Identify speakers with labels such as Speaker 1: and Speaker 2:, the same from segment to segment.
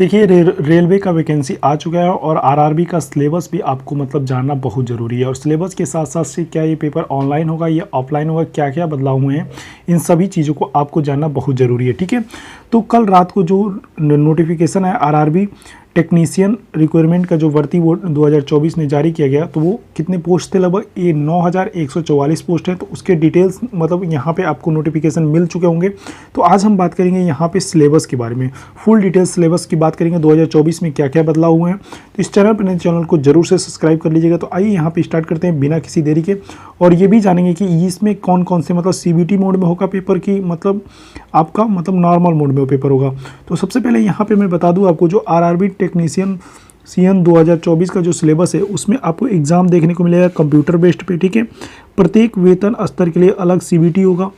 Speaker 1: देखिए रेलवे का वैकेंसी आ चुका है और आरआरबी का सिलेबस भी आपको मतलब जानना बहुत ज़रूरी है। और सिलेबस के साथ साथ से क्या ये पेपर ऑनलाइन होगा या ऑफलाइन होगा, क्या क्या बदलाव हुए हैं, इन सभी चीज़ों को आपको जानना बहुत ज़रूरी है। ठीक है, तो कल रात को जो नोटिफिकेशन है आरआरबी टेक्नीशियन रिक्वायरमेंट का जो भर्ती वो 2024 में जारी किया गया, तो वो कितने पोस्ट थे, लगभग ये 9144 पोस्ट है। तो उसके डिटेल्स मतलब यहाँ पे आपको नोटिफिकेशन मिल चुके होंगे। तो आज हम बात करेंगे यहाँ पे सिलेबस के बारे में, फुल डिटेल्स सिलेबस की बात करेंगे 2024 में क्या क्या बदलाव हुए हैं। तो इस चैनल पर नए चैनल को जरूर से सब्सक्राइब कर लीजिएगा। तो आइए यहाँ पे स्टार्ट करते हैं बिना किसी देरी के, और ये भी जानेंगे कि इसमें कौन कौन से मतलब सीबीटी मोड में होगा पेपर की, मतलब आपका मतलब नॉर्मल मोड में पेपर होगा। तो सबसे पहले यहाँ पे मैं बता दूँ आपको, जो आरआरबी टेक्नीशियन सीएन 2024 का जो सिलेबस है उसमें आपको एग्जाम देखने को मिलेगा कंप्यूटर बेस्ड पे। ठीक है, प्रत्येक वेतन स्तर के लिए अलग सीबीटी होगा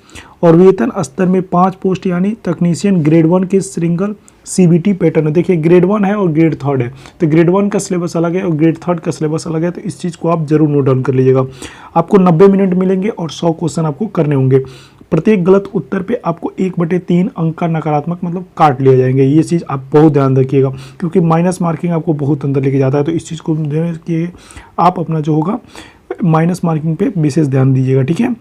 Speaker 1: और वेतन स्तर में 5 पोस्ट यानी तकनीशियन ग्रेड 1 के सिंगल सीबीटी पैटर्न है। देखिए ग्रेड 1 है और ग्रेड 3 है, तो ग्रेड 1 का सिलेबस अलग है और ग्रेड 3 का सिलेबस अलग है। तो इस चीज़ को आप जरूर नोट डाउन कर लीजिएगा। आपको 90 मिनट मिलेंगे और 100 क्वेश्चन आपको करने होंगे। प्रत्येक गलत उत्तर पे आपको 1/3 अंक का नकारात्मक मतलब काट लिया जाएंगे। ये चीज़ आप बहुत ध्यान रखिएगा, क्योंकि माइनस मार्किंग आपको बहुत अंदर लेके जाता है। तो इस चीज़ को कि आप अपना जो होगा माइनस मार्किंग पे विशेष ध्यान दीजिएगा। ठीक है,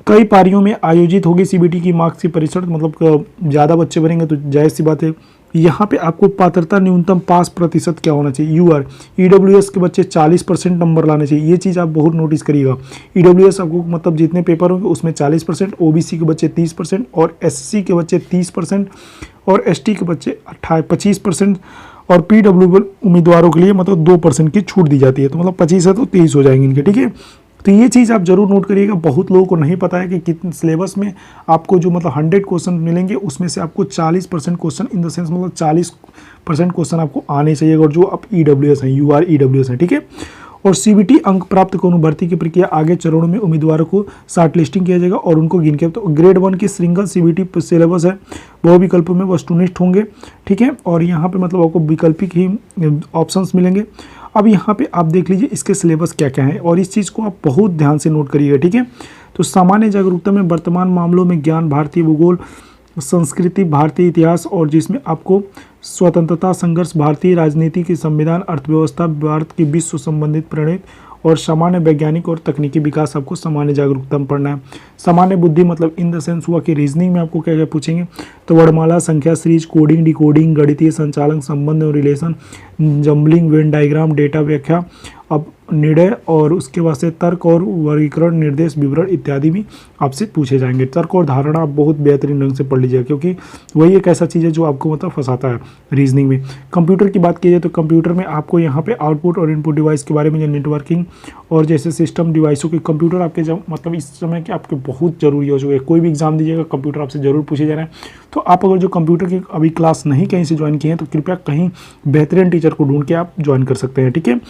Speaker 1: कई पारियों में आयोजित होगी सीबीटी की मार्क्स की परीक्षा, मतलब ज़्यादा बच्चे बनेंगे तो जायज़ सी बात है। यहाँ पे आपको पात्रता न्यूनतम पास प्रतिशत क्या होना चाहिए, यूआर ईडब्ल्यूएस के बच्चे 40% नंबर लाने चाहिए। ये चीज़ आप बहुत नोटिस करिएगा। ईडब्ल्यूएस आपको मतलब जितने पेपर होंगे उसमें 40%, ओबीसी के बच्चे 30% और एससी के बच्चे 30% और एसटी के बच्चे 25% और पीडब्ल्यू उम्मीदवारों के लिए मतलब 2% की छूट दी जाती है। तो मतलब 25 है तो 23 हो जाएंगे इनके। ठीक है, तो ये चीज़ आप जरूर नोट करिएगा। बहुत लोगों को नहीं पता है कि कितने सिलेबस में आपको जो मतलब 100 क्वेश्चन मिलेंगे उसमें से आपको 40% क्वेश्चन इन द सेंस मतलब 40% क्वेश्चन आपको आने चाहिए, और जो आप ईडब्ल्यूएस हैं, यूआर ईडब्ल्यूएस हैं। ठीक है, और सीबीटी अंक प्राप्त करने भर्ती की प्रक्रिया आगे चरणों में उम्मीदवारों को शॉर्ट लिस्टिंग किया जाएगा और उनको गिन के, तो ग्रेड 1 की सिंगल सीबीटी सिलेबस है, बहु विकल्पों में वस्तुनिष्ठ होंगे। ठीक है, और यहाँ पे मतलब आपको वैकल्पिक ही ऑप्शंस मिलेंगे। अब यहाँ पे आप देख लीजिए इसके सिलेबस क्या क्या है, और इस चीज़ को आप बहुत ध्यान से नोट करिएगा। ठीक है, तो सामान्य जागरूकता में वर्तमान मामलों में ज्ञान, भारतीय भूगोल, संस्कृति, भारतीय इतिहास, और जिसमें आपको स्वतंत्रता संघर्ष, भारतीय राजनीति की संविधान, अर्थव्यवस्था, भारत की विश्व संबंधित प्रणीत और सामान्य वैज्ञानिक और तकनीकी विकास आपको सामान्य जागरूकता में पढ़ना है। सामान्य बुद्धि मतलब इन द सेंस हुआ कि रीजनिंग में आपको क्या क्या पूछेंगे, तो वर्णमाला, संख्या सीरीज, कोडिंग, डिकोडिंग, गणितीय संचालन, संबंध और relation, jumbling, Venn diagram, data व्याख्या, अब निर्णय, और उसके बाद से तर्क और वर्गीकरण, निर्देश, विवरण इत्यादि भी आपसे पूछे जाएंगे। तर्क और धारणा आप बहुत बेहतरीन ढंग से पढ़ लीजिएगा, क्योंकि वही एक ऐसा चीज़ है जो आपको मतलब फंसाता है रीजनिंग में। कंप्यूटर की बात की जाए तो कंप्यूटर में आपको यहाँ पे आउटपुट और इनपुट डिवाइस के बारे में, जो नेटवर्किंग और जैसे सिस्टम डिवाइसों के कंप्यूटर आपके जब मतलब इस समय के आपके बहुत जरूरी हो चुके हैं। कोई भी एग्जाम दीजिएगा कंप्यूटर आपसे जरूर पूछे जा रहे हैं। तो आप अगर जो कंप्यूटर की अभी क्लास नहीं कहीं से ज्वाइन किए हैं तो कृपया कहीं बेहतरीन टीचर को ढूंढ के आप ज्वाइन कर सकते हैं। ठीक है,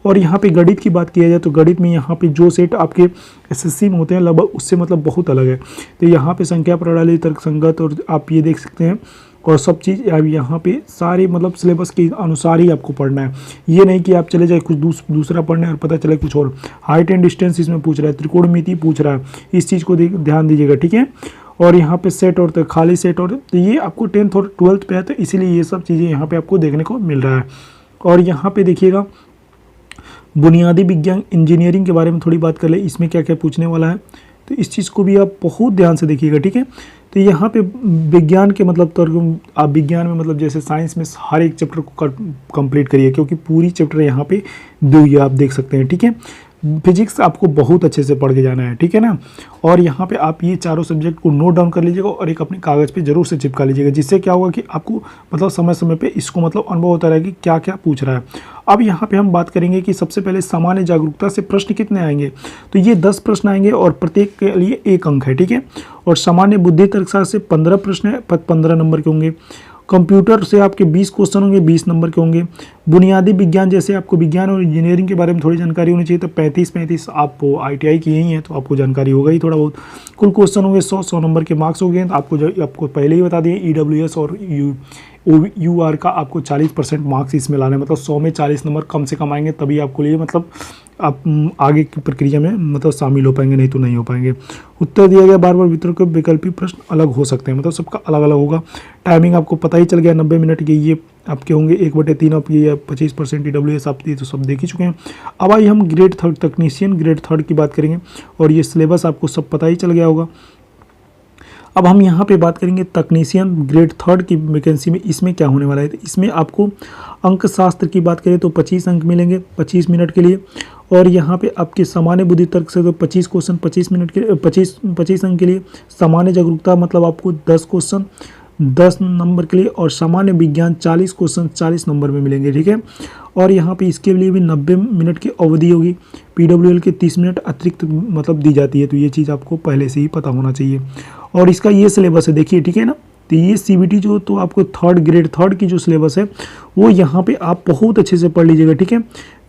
Speaker 1: और यहाँ पे गणित की बात किया जाए तो गणित में यहाँ पे जो सेट आपके एसएससी में होते हैं लगभग उससे मतलब बहुत अलग है। तो यहाँ पे संख्या प्रणाली, तर्क संगत, और आप ये देख सकते हैं, और सब चीज़ अब यहाँ पे सारे मतलब सिलेबस के अनुसार ही आपको पढ़ना है। ये नहीं कि आप चले जाए कुछ दूसरा पढ़ने और पता चले कुछ और। हाइट एंड डिस्टेंस इसमें पूछ रहा है, त्रिकोणमिति पूछ रहा है, इस चीज़ को ध्यान दीजिएगा। ठीक है, और यहाँ पे सेट और खाली सेट, और तो ये आपको 10th और 12th पे है, तो इसीलिए ये सब चीज़ें यहाँ पे आपको देखने को मिल रहा है। और यहाँ पे देखिएगा बुनियादी विज्ञान इंजीनियरिंग के बारे में थोड़ी बात कर ले, इसमें क्या क्या पूछने वाला है, तो इस चीज़ को भी आप बहुत ध्यान से देखिएगा। ठीक है, तो यहाँ पे विज्ञान के मतलब तो आप विज्ञान में मतलब जैसे साइंस में हर एक चैप्टर को कंप्लीट करिए, क्योंकि पूरी चैप्टर यहाँ पे दो ये आप देख सकते हैं। ठीक है, फिजिक्स आपको बहुत अच्छे से पढ़ के जाना है। ठीक है ना, और यहाँ पे आप ये चारों सब्जेक्ट को नोट डाउन कर लीजिएगा और एक अपने कागज़ पे जरूर से चिपका लीजिएगा, जिससे क्या होगा कि आपको मतलब समय समय पे इसको मतलब अनुभव होता रहेगा कि क्या क्या पूछ रहा है। अब यहाँ पे हम बात करेंगे कि सबसे पहले सामान्य जागरूकता से प्रश्न कितने आएंगे, तो ये 10 प्रश्न आएंगे और प्रत्येक के लिए 1 अंक है। ठीक है, और सामान्य बुद्धि तर्कशास्त्र से 15 प्रश्न है, 15 नंबर के होंगे। कंप्यूटर से आपके 20 क्वेश्चन होंगे, 20 नंबर के होंगे। बुनियादी विज्ञान जैसे आपको विज्ञान और इंजीनियरिंग के बारे में थोड़ी जानकारी होनी चाहिए, तो 35 आप आईटीआई की ही हैं तो आपको जानकारी होगा ही थोड़ा बहुत। कुल क्वेश्चन होंगे 100 नंबर के मार्क्स हो गए। तो आपको पहले ही बता दिए ईडब्ल्यूएस और यूआर का आपको 40% मार्क्स इसमें लाने, मतलब 100 में 40 नंबर कम से कम आएंगे, तभी आपको लिए मतलब आप आगे की प्रक्रिया में मतलब शामिल हो पाएंगे, नहीं तो नहीं हो पाएंगे। उत्तर दिया गया बार बार वितरण के वैकल्पिक प्रश्न अलग हो सकते हैं, मतलब सबका अलग अलग होगा। टाइमिंग आपको पता ही चल गया 90 मिनट की, ये आपके होंगे 1/3 आपकी 25% EWS आप तो सब देख ही चुके हैं। अब आइए हम grade third technician grade third की बात करेंगे और ये सिलेबस आपको सब पता ही चल गया होगा। अब हम यहाँ पे बात करेंगे तकनीशियन ग्रेड थर्ड की वैकेंसी में, इसमें क्या होने वाला है। तो इसमें आपको अंक शास्त्र की बात करें तो 25 अंक मिलेंगे 25 मिनट के लिए, और यहाँ पे आपके सामान्य बुद्धि तर्क से तो 25 क्वेश्चन 25 मिनट के 25 अंक के लिए, सामान्य जागरूकता मतलब आपको 10 क्वेश्चन 10 नंबर के लिए, और सामान्य विज्ञान 40 क्वेश्चन 40 नंबर में मिलेंगे, ठीक है। और यहाँ पे इसके लिए भी 90 मिनट की अवधि होगी। PWL के 30 मिनट अतिरिक्त मतलब दी जाती है, तो ये चीज़ आपको पहले से ही पता होना चाहिए। और इसका ये सिलेबस है देखिए, ठीक है ना। तो ये CBT जो तो आपको थर्ड ग्रेड थर्ड की जो सिलेबस है वो यहाँ पे आप बहुत अच्छे से पढ़ लीजिएगा, ठीक है।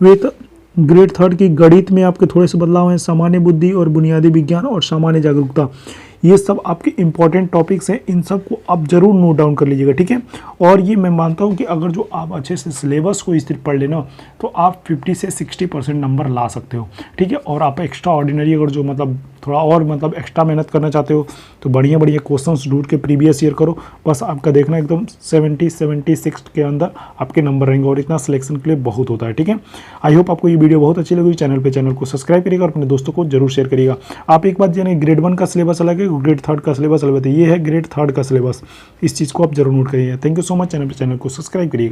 Speaker 1: वे तो ग्रेड थर्ड की गणित में आपके थोड़े से बदलाव हैं, सामान्य बुद्धि और बुनियादी विज्ञान और सामान्य जागरूकता, ये सब आपके इंपॉर्टेंट टॉपिक्स हैं, इन सब को आप जरूर नोट डाउन कर लीजिएगा, ठीक है। और ये मैं मानता हूँ कि अगर जो आप अच्छे से सिलेबस को स्थिर पढ़ लेना तो आप 50 से 60% नंबर ला सकते हो, ठीक है। और आप एक्स्ट्रा ऑर्डिनरी अगर जो मतलब थोड़ा और मतलब एक्स्ट्रा मेहनत करना चाहते हो तो बढ़िया बढ़िया क्वेश्चंस ढूंढ के प्रीवियस ईयर करो, बस आपका देखना एकदम 76 के अंदर आपके नंबर रहेंगे, और इतना सिलेक्शन के लिए बहुत होता है, ठीक है। आई होप आपको ये वीडियो बहुत अच्छी लगी। चैनल को सब्सक्राइब करिएगा और अपने दोस्तों को जरूर शेयर करिएगा। आप एक बात जानिए, ग्रेड 1 का सिलेबस अलग है, ग्रेड थर्ड का सिलेबस अलग है, ये है ग्रेड थर्ड का सिलेबस, इस चीज़ को आप जरूर नोट करिएगा। Thank you so much. Channel को सब्सक्राइब करिएगा।